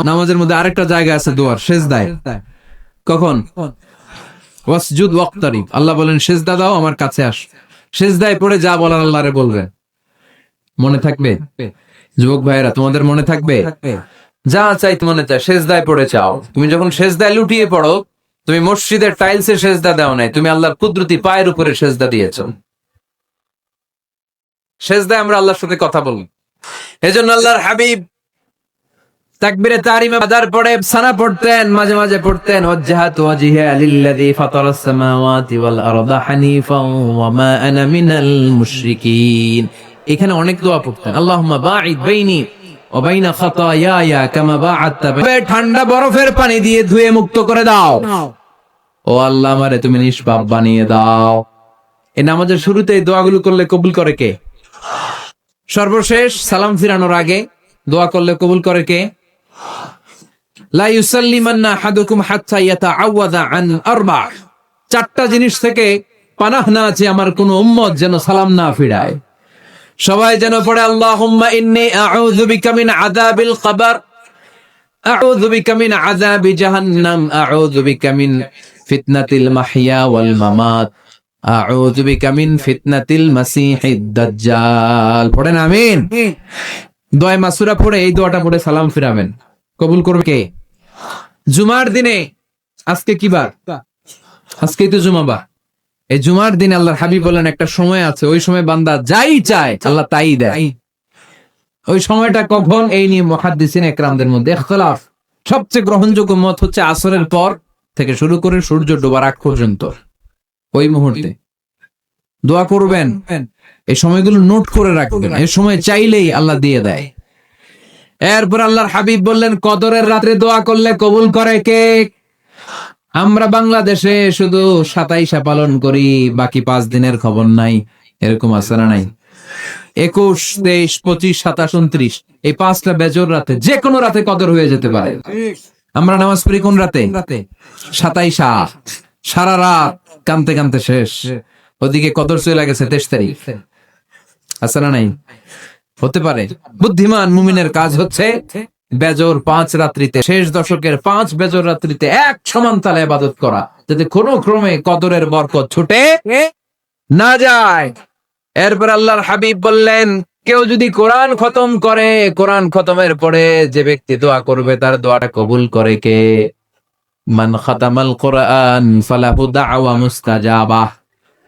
নামাজের মধ্যে আরেকটা জায়গা আছে দোয়ার, সেজদায়। কখন? ওয়াসজুদ ওয়াক্তারিব, আল্লাহ বলেন সেজদা দাও, আমার কাছে আস। সেজদায় পড়ে যা বলার আল্লাহরে বলবে। মনে থাকবে যুবক ভাইয়েরা? তোমাদের মনে থাকবে? যা চাইতে মনে চায় সেজদায় পড়ে চাও। তুমি যখন সেজদায় লুটিয়ে পড়ো, তুমি মসজিদের টাইলসে সেজদা দাও নাই, তুমি আল্লাহর কুদরতি পায়ের উপরে সেজদা দিয়েছো। সেজদায় আমরা আল্লাহর সাথে কথা বলি। এজন্য আল্লাহর হাবিব তাকবীরে তাহরিমে বাদার পড়ে সানা পড়তেন, মাঝে মাঝে পড়তেন ওয়াজহাতু ওয়াজহিয়া লিল্লাযী ফাতারাস সামাওয়াতি ওয়াল আরদা হানিফাও ওয়া মা আনা মিনাল মুশরিকিন। এখানে অনেক দোয়া পড়তেন। আল্লাহুম্মা বাঈদ বাইনি ওয়া বাইনা খাতায়ায়া কামা বাআদতা, ঠান্ডা বরফের পানি দিয়ে ধুয়ে মুক্ত করে দাও। ও আল্লাহ, আমারে তুমি নিষ্পাপ বানিয়ে দাও। এই নামাজের শুরুতে এই দোয়াগুলো করলে কবুল করে কে? সর্বশেষ সালাম ফিরানোর আগে দোয়া করলে কবুল করে কে? লা ইউসাল্লিমান্না আহাদুকুম হাত্তা ইয়াতাআওয়াযা আন আরবা। চারটা জিনিস থেকে পানাহ না আছে আমার কোন উম্মত যেন সালাম না ফিরায়। সবাই যেন পড়ে আল্লাহুম্মা ইন্নী আউযু বিকা মিন আযাবিল কবর, আউযু বিকা মিন আযাবি জাহান্নাম, আউযু বিকা মিন ফিতনাতিল মাহইয়া ওয়াল মামাত, আউযু বিকা মিন ফিতনাতিল মাসিহিদ দাজ্জাল। পড়েন আমিন। দোয়া মাসুরা পড়ে এই দোয়াটা পড়ে সালাম ফিরাবেন। কবুল করবে কে? জুমার দিনে, আজকে কি বার? আজকেই তো জুমাবার। এই জুমার দিনে আল্লাহর হাবিব বলেন একটা সময় আছে, ওই সময় বান্দা যাই চায় আল্লাহ তাই দেয়। ওই সময়টা কখন? এই নিয়ে মুহাদ্দিসিন ইকরামদের মধ্যে ইখতিলাফ। সবচেয়ে গ্রহণযোগ্য মত হচ্ছে আসরের পর থেকে শুরু করে সূর্য ডোবার আগ পর্যন্ত। ওই মুহূর্তে দোয়া করবেন, এই সময়গুলো নোট করে রাখবেন। এই সময় চাইলেই আল্লাহ দিয়ে দেয়। এরপর আল্লাহর হাবিব বললেন কদরের রাত্রে দোয়া করলে কবুল করে কে? আমরা বাংলাদেশে শুধু 27 পালন করি, বাকি 5 দিনের খবর নাই। এরকম আছে না নাই? 21, 23, 25, 27, 29 এই 5টা বেজর রাতে, যে কোনো রাতে কদর হয়ে যেতে পারে। আমরা নামাজ পড়ি কোন রাতে? 27। সারা রাত কানতে কানতে শেষ, ওদিকে কদর চলে গেছে 23 তারিখ। আছে না নাই? হতে পারে। বুদ্ধিমান মুমিনের কাজ হচ্ছে বেজর 5 রাত্রিতে, শেষ দশকের 5 বেজর রাত্রিতে এক সমান তালে ইবাদত করা, যাতে কোনো ক্রমে কদরের বরকত ছুটে না যায়। এরপর আল্লাহর হাবিব বললেন কেউ যদি কোরআন খতম করে, কোরআন খতমের পরে যে ব্যক্তি দোয়া করবে তার দোয়াটা কবুল করে কে? মান খাতামাল কোরআন ফালাহু দাওয়া মুস্তাজাবা।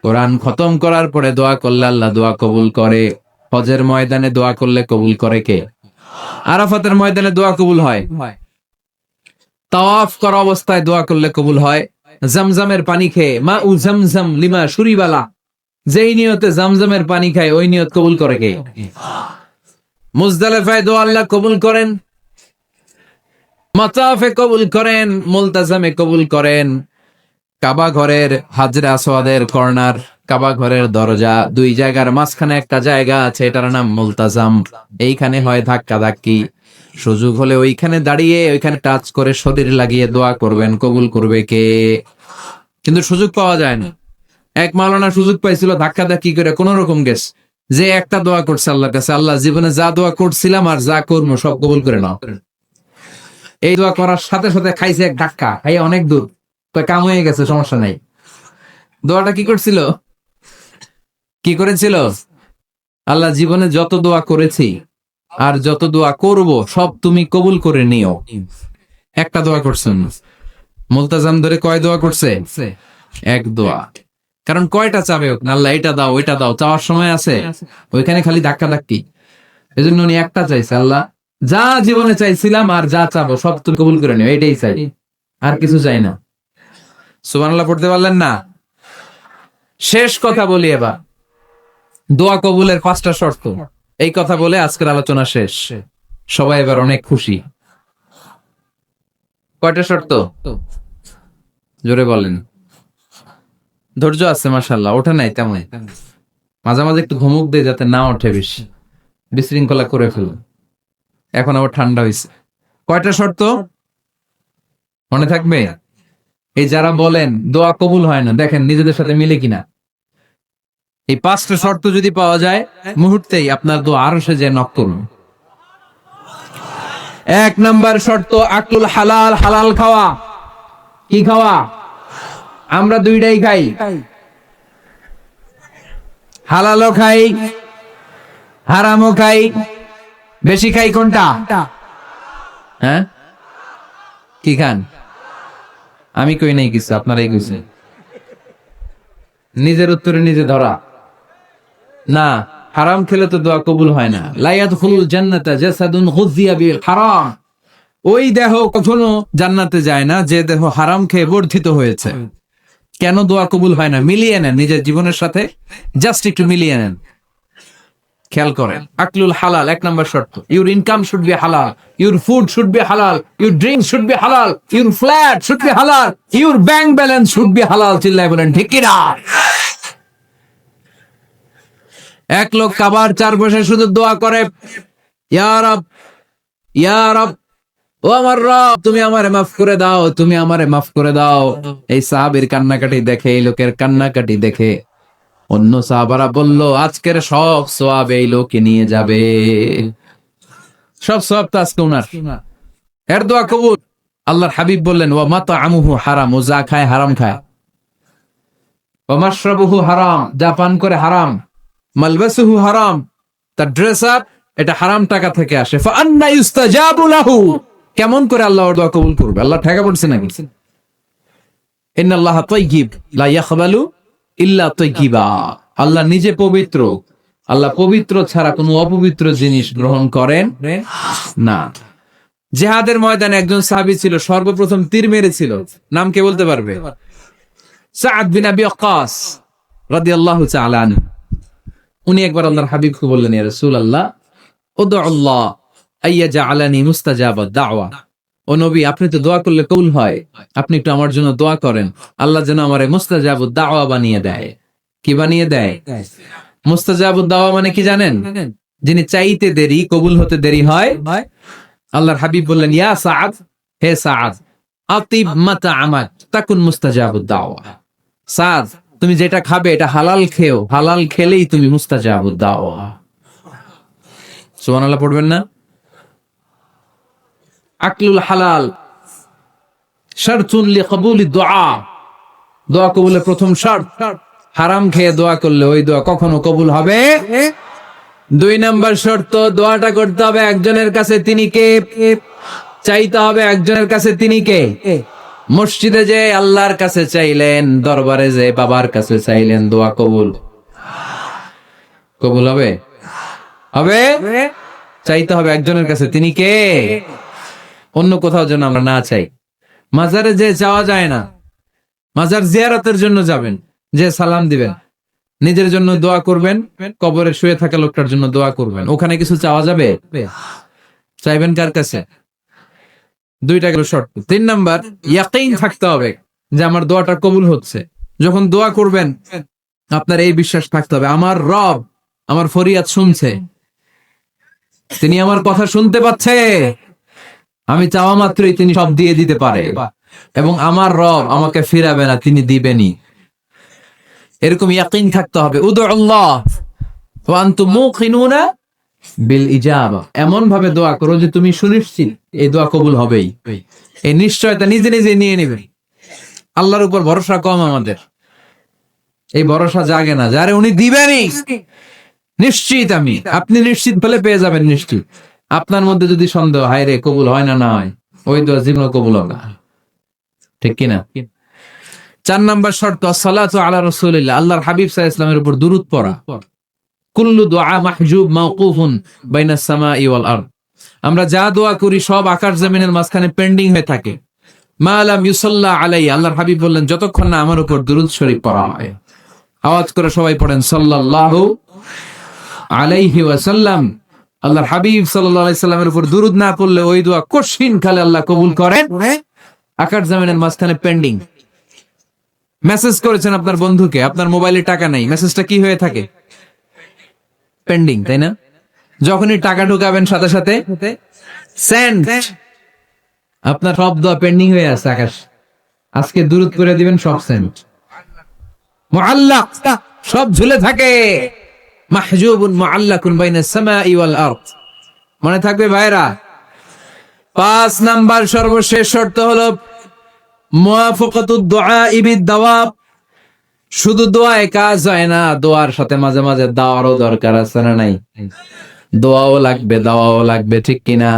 কোরআন খতম করার পরে দোয়া করলে আল্লাহ দোয়া কবুল করে। হজের ময়দানে দোয়া করলে কবুল করে কে? আরাফাতের ময়দানে দোয়া কবুল হয়। তাওয়াফ করা অবস্থায় দোয়া করলে কবুল হয়। জামজামের পানি খেয়ে মা উ জামজাম লিমা শুরিবালা, যেই নিয়তে জামজামের পানি খায় ওই নিয়ত কবুল করে কে? মুজদালিফায় দোয়া আল্লাহ কবুল করেন, মাতাফে কবুল করেন, মুলতাজামে কবুল করেন। কাবা ঘরের হাজরে আসওয়াদের কর্নার, কাবা ঘরের দরজা, দুই জায়গার মাঝখানে একটা জায়গা আছে, এটার নাম মুলতাজাম। এইখানে হয় ধাক্কা ধাক্কি। সুযোগ হলে ওইখানে দাঁড়িয়ে ওইখানে টাচ করে শরীর লাগিয়ে দোয়া করবেন, কবুল করবে কে? কিন্তু সুযোগ পাওয়া যায় না। এক মাওলানা সুযোগ পাইছিল ধাক্কা ধাক্কি করে কোন রকম গেছ, যে একটা দোয়া করছে আল্লাহর কাছে, আল্লাহ জীবনে যা দোয়া করছিলাম আর যা করবো সব কবুল করে নাও। এই দোয়া করার সাথে সাথে খাইছে এক ধাক্কা, খাইয়া অনেক দূর, তো কাম হয়ে গেছে, সমস্যা নাই। দোয়াটা কি করছিল? কি করেছিল? আল্লাহ জীবনে যত দোয়া করেছি আর যত দোয়া করব সব তুমি কবুল করে নিও। একটা দোয়া করছেন। মুলতাজাম ধরে কয় দোয়া করছে? এক দোয়া। কারণ কয়টা চাবে হোক, আল্লাহ এটা দাও ওইটা দাও, চাওয়ার সময় আছে? ওইখানে খালি ধাক্কা ধাক্কি। এই জন্য উনি একটা চাইছে, আল্লাহ যা জীবনে চাইছিলাম আর যা চাবো সব তুমি কবুল করে নিও, এটাই চাই, আর কিছু চাই না। সুবহানাল্লাহ পড়তে পারলেন না? শেষ কথা বলি এবার, দোয়া কবুলের 5টা শর্ত। এই কথা বলে আজকের আলোচনা শেষ। সবাই এবার অনেক খুশি। কয়টা শর্ত? জোরে বলেন। ধৈর্য আছে মাশাআল্লাহ, ওঠে নাই তেমন। মাঝে মাঝে একটু ঘুমুক দেয় যাতে না ওঠে, বেশি বিশৃঙ্খলা করে ফেল। এখন আবার ঠান্ডা হয়েছে। কয়টা শর্ত মনে থাকবে? এই যারা বলেন দোয়া কবুল হয় না, দেখেন নিজেদের সাথে মিলে কিনা। এই 5টা শর্ত যদি পাওয়া যায় মুহূর্তেই আপনার দোয়া আরশে যে নক করুন। এক নাম্বার শর্ত আকলুল হালাল, হালাল খাওয়া। কি খাওয়া? আমরা দুইটাই খাই, হালালও খাই হারামও খাই। বেশি খাই কোনটা? হ্যাঁ, কি খান? আমি কই নাই কিছু, আপনারাই কইছেন। নিজের উত্তরে নিজে ধরা না। হারাম খেলে তো দোয়া কবুল হয় না। লা ইয়াদখুলুল জান্নাতা জাসাদুন গুযিয়া বিল হারাম। ওই দেহ কখনো জান্নাতে যায় না যে দেহ হারাম খেয়ে বর্ধিত হয়েছে। কেন দোয়া কবুল হয় না? মিলিয়ে নেন নিজের জীবনের সাথে, জাস্ট একটু মিলিয়ে নেন, খেয়াল করেন। আকলুল হালাল এক নাম্বার শর্ত। ইউর ইনকাম শুড বি হালাল, ইউর ফুড শুড বি হালাল, ইউর ড্রিঙ্ক শুড বি হালাল, ইউর ফ্ল্যাট শুড বি হালাল, your bank balance should be হালাল। চিল্লায় বলেন ঠিক কি না? এক লোক কাবার চারপাশে শুধু দোয়া করে, ইয়া রব, ইয়া রব, ও আমার রব, তুমি আমারে মাফ করে দাও, তুমি আমারে মাফ করে দাও। এই সাহাবীর কান্নাকাটি দেখে, এই লোকের কান্নাকাটি দেখে অন্য সাহাবারা বলল, আজকের সব সওয়াব এই লোকে নিয়ে যাবে। সব সওয়াব তো আজকে উনার। এর দোয়া কবুল। আল্লাহর হাবিব বললেন, ওয়া মাতআমুহু হারাম, ও যা খায় হারাম খায়। ওয়া মাশরাবুহু হারাম, যা পান করে হারাম। মালবাসুহু হারাম, তার ড্রেস আপ এটা হারাম টাকা থেকে আসে। ফা আন্না ইউস্তাজাবু লাহু, কেমন করে আল্লাহ ওর দোয়া কবুল করবে? আল্লাহ ঠেকা পড়ছে নাকি? ইন্নাল্লাহা তাইয়্যিব লা ইয়াকবালু ইল্লা তাইয়্যিবা। আল্লাহ নিজে পবিত্র, আল্লাহ পবিত্র ছাড়া কোনো অপবিত্র জিনিস গ্রহণ করেন না। জিহাদের ময়দানে একজন সাহাবী ছিল, সর্বপ্রথম তীর মেরেছিল। নাম কে বলতে পারবে? সাআদ বিন আবি ওয়াক্কাস রাদিয়াল্লাহু তাআলা আনহু। উনি একবার আল্লাহর হাবিবকে বললেন, ইয়া রাসূলুল্লাহ, উদউ আল্লাহ আইয়াজআলানি মুস্তাজাবাদ দাওয়া। ও নবী, আপনি তো দোয়া করলে কবুল হয়, আপনি একটু আমার জন্য দোয়া করেন, আল্লাহ যেন আমারে মুস্তাজাবুদ দাওয়া বানিয়ে দেয়। কি বানিয়ে দেয়? মুস্তাজাবুদ দাওয়া মানে কি জানেন? যিনি চাইতে দেরি, কবুল হতে দেরি হয়। আল্লাহর হাবিব বললেন, ইয়া সাআদ, হে সাআদ, আতিব মাতআমাক তাকুন মুস্তাজাবুদ দাওয়া। সাআদ, তুমি যেটা খাবে এটা হালাল খেও, হালাল খেলেই তুমি মুস্তাজাবুদ দাওয়া। সুবহানাল্লাহ পড়বেন না? আকলুল হালাল শারতুন লিকবুলিদ দুআ, দোয়া কবুলের প্রথম শর্ত। হারাম খেয়ে দোয়া করলে ওই দোয়া কখনো কবুল হবে। দুই নাম্বার শর্ত, দোয়াটা করতে হবে একজনের কাছে, তিনি কে? চাইতে হবে একজনের কাছে, তিনি কে? মসজিদে যে আল্লাহর কাছে চাইলেন, দরবারে যে বাবার কাছে চাইলেন, দোয়া কবুল কবুল হবে? হবে। চাইতে হবে একজনের কাছে, তিনি কে? অন্য কোথাও যেন আমরা না চাই। মাজারে যে যাওয়া যায় না, মাজার জিয়ারতের জন্য যাবেন, যে সালাম দিবেন, নিজের জন্য দোয়া করবেন, কবরে শুয়ে থাকা লোকটার জন্য দোয়া করবেন। ওখানে কিছু চাওয়া যাবে? চাইবেন কার কাছে? দুইটা গেল শর্ত। তিন নাম্বার, ইয়াকিন থাকতে হবে যে আমার দোয়াটা কবুল হচ্ছে। যখন দোয়া করবেন আপনার এই বিশ্বাস থাকতে হবে, আমার রব আমার ফরিয়াদ শুনছে, তিনি আমার কথা শুনতে পাচ্ছে, আমি চাওয়া মাত্রই তিনি সব দিয়ে দিতে পারে, এবং আমার রব আমাকে ফিরাবে না, তিনি দিবেনই। এরকম ইয়াকিন থাকতে হবে। উদউ আল্লাহ ওয়া আনতুম মুকিনুনা বিল ইজাবা, এমন ভাবে দোয়া করো যে তুমি সুনিশ্চিত এই দোয়া কবুল হবেই। এই নিশ্চয়তা নিজে নিজে নিয়ে নেবেন। আল্লাহর উপর ভরসা কম আমাদের, এই ভরসা জাগে না, যারে উনি দিবেনই নিশ্চিত আমি। আপনি নিশ্চিত বলে পেয়ে যাবেন নিশ্চিত। আপনার মধ্যে যদি সন্দেহ, হায় রে কবুল হয় না, না হয়, ওই দোয়া জীবনে কবুল হবে না। ঠিক কিনা? চার নাম্বার শর্ত, সালাতু আলা রাসূলিল্লাহ, আল্লাহর হাবিব সাল্লাল্লাহু আলাইহি ওয়াসাল্লামের উপর দুরূদ পড়া। কুল্লু দুআ মাহজুব মাওকুফুন বাইনাস সামাই ওয়াল আরদ, আমরা যা দোয়া করি সব আকাশ জমিনের মাঝখানে পেন্ডিং হয়ে থাকে। মা লাম ইউসাল্লা আলাইহি, আল্লাহর হাবিব বললেন যতক্ষণ না আমার উপর দুরূদ শরীফ পড়া হয়। আওয়াজ করে সবাই পড়েন সাল্লাল্লাহু আলাইহি ওয়াসাল্লাম। আল্লাহর হাবিব সাল্লাল্লাহু আলাইহি সাল্লামের উপর দুরূদ না পড়লে ওই দোয়া কঠিন কালে আল্লাহ কবুল করেন। আকাশ জমিনের মাঝখানে পেন্ডিং। মেসেজ করেছেন আপনার বন্ধুকে, আপনার মোবাইলে টাকা নাই, মেসেজটা কি হয়ে থাকে? পেন্ডিং, তাই না? যখনই টাকা ঢুকাবেন সাথে সাথে সেন্ড, আপনার সব দোয়া পেন্ডিং হয়ে আছে আকাশ। আজকে দুরূদ করে দিবেন, সব সেন্ড। মুআল্লাক, সব ঝুলে থাকে। মাহজুবুন মুআল্লাকুন বাইনাস সামাই ওয়াল আরদ, মনে থাকবে ভাইরা? 5 নাম্বার সর্বশেষ শর্ত হলো মুওয়াফাকাতুদ দুআ বিদ-দাওয়াব। শুধু দোয়ায় কাজ হয় না, দোয়ার সাথে মাঝে মাঝে দাওয়ারও দরকার আছে না নাই? দোয়াও লাগবে, দাওয়াও লাগবে, ঠিক কিনা?